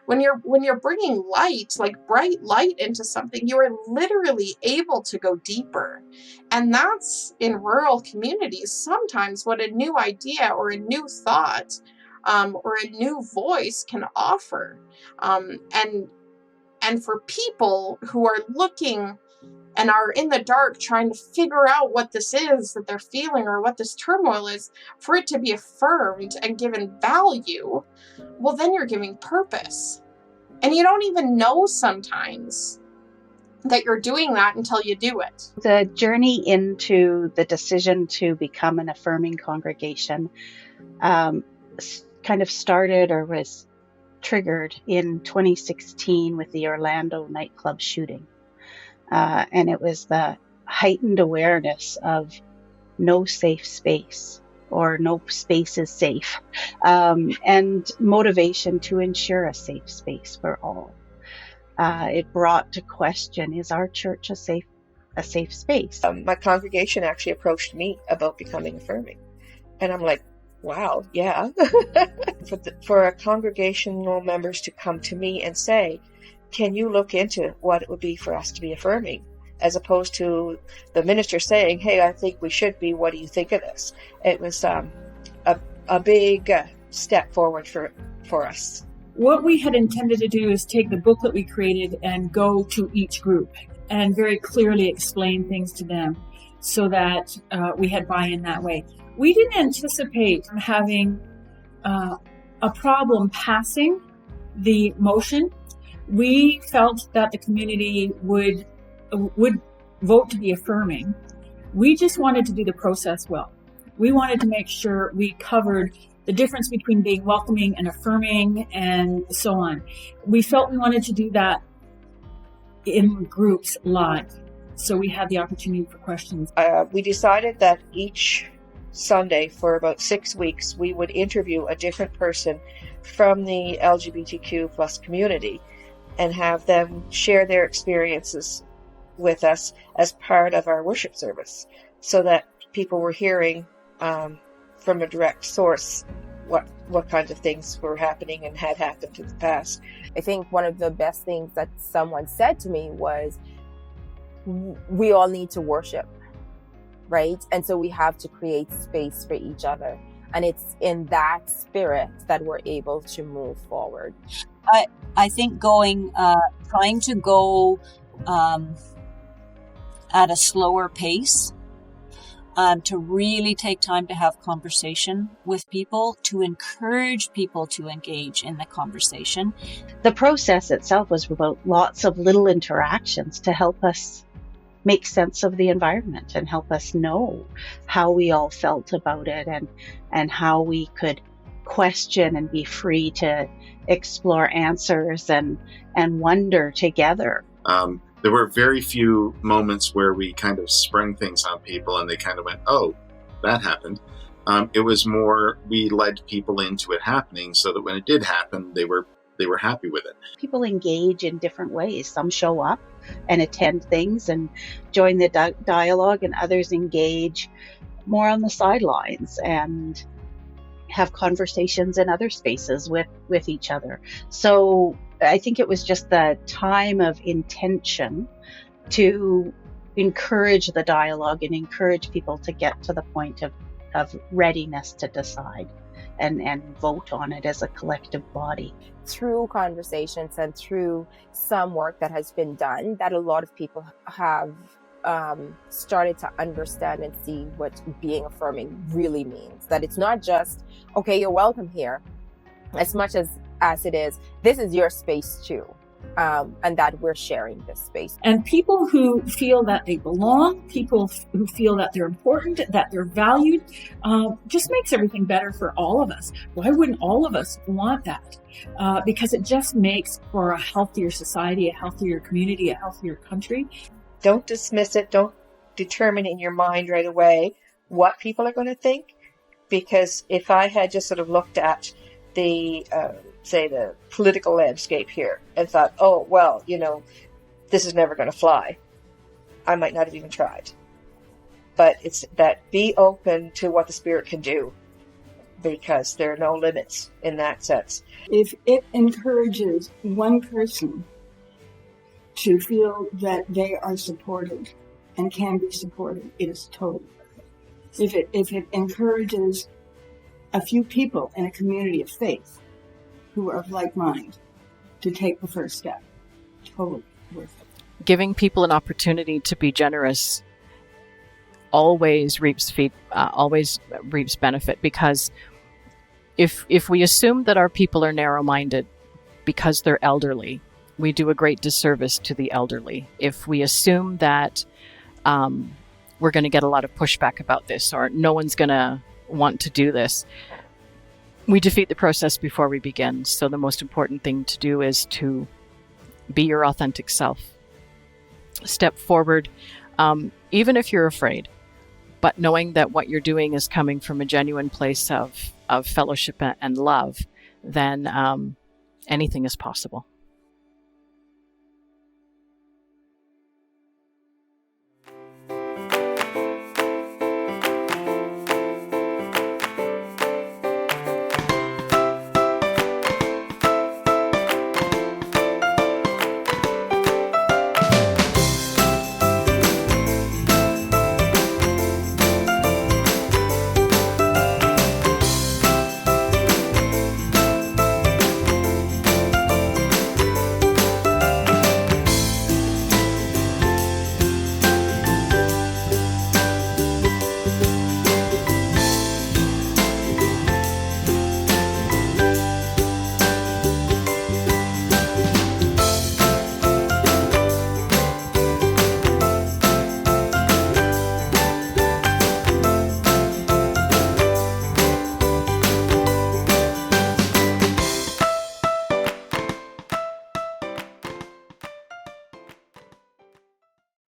when you're bringing light, like bright light, into something, you are literally able to go deeper. And that's, in rural communities, sometimes what a new idea or a new thought or a new voice can offer. And for people who are looking and are in the dark trying to figure out what this is that they're feeling or what this turmoil is, for it to be affirmed and given value, well, then you're giving purpose. And you don't even know sometimes that you're doing that until you do it. The journey into the decision to become an affirming congregation kind of started or was triggered in 2016 with the Orlando nightclub shooting. And it was the heightened awareness of no safe space, or no space is safe, and motivation to ensure a safe space for all. It brought to question, is our church a safe space? My congregation actually approached me about becoming affirming. And I'm like, wow, yeah. For our congregational members to come to me and say, can you look into what it would be for us to be affirming? As opposed to the minister saying, hey, I think we should be, what do you think of this? It was a big step forward for us. What we had intended to do is take the booklet we created and go to each group and very clearly explain things to them so that we had buy-in that way. We didn't anticipate having a problem passing the motion. We felt that the community would vote to be affirming. We just wanted to do the process well. We wanted to make sure we covered the difference between being welcoming and affirming and so on. We felt we wanted to do that in groups live, so we had the opportunity for questions. We decided that each Sunday for about 6 weeks, we would interview a different person from the LGBTQ plus community and have them share their experiences with us as part of our worship service, so that people were hearing from a direct source what kinds of things were happening and had happened in the past. I think one of the best things that someone said to me was, we all need to worship, right? And so we have to create space for each other. And it's in that spirit that we're able to move forward. I think trying to go at a slower pace, to really take time to have conversation with people, to encourage people to engage in the conversation. The process itself was about lots of little interactions to help us make sense of the environment and help us know how we all felt about it, and how we could question and be free to explore answers and wonder together. There were very few moments where we kind of sprung things on people and they kind of went, oh, that happened. It was more, we led people into it happening so that when it did happen, they were happy with it. People engage in different ways. Some show up and attend things and join the dialogue, and others engage more on the sidelines and have conversations in other spaces with each other. So I think it was just the time of intention to encourage the dialogue and encourage people to get to the point of readiness to decide and vote on it as a collective body. Through conversations and through some work that has been done, that a lot of people have started to understand and see what being affirming really means. That it's not just, okay, you're welcome here, as much as it is, this is your space too. And that we're sharing this space. And people who feel that they belong, people who feel that they're important, that they're valued, just makes everything better for all of us. Why wouldn't all of us want that? Because it just makes for a healthier society, a healthier community, a healthier country. Don't dismiss it. Don't determine in your mind right away what people are going to think. Because if I had just sort of looked at the political landscape here and thought, oh, well, this is never going to fly, I might not have even tried. But it's that be open to what the Spirit can do. because there are no limits in that sense. If it encourages one person to feel that they are supported and can be supported, it is totally worth it. If it encourages a few people in a community of faith who are of like mind to take the first step, totally worth it. Giving people an opportunity to be generous always reaps benefit, because if we assume that our people are narrow-minded because they're elderly, we do a great disservice to the elderly. If we assume that we're going to get a lot of pushback about this, or no one's going to want to do this, we defeat the process before we begin. So the most important thing to do is to be your authentic self. Step forward, even if you're afraid, but knowing that what you're doing is coming from a genuine place of fellowship and love, then anything is possible.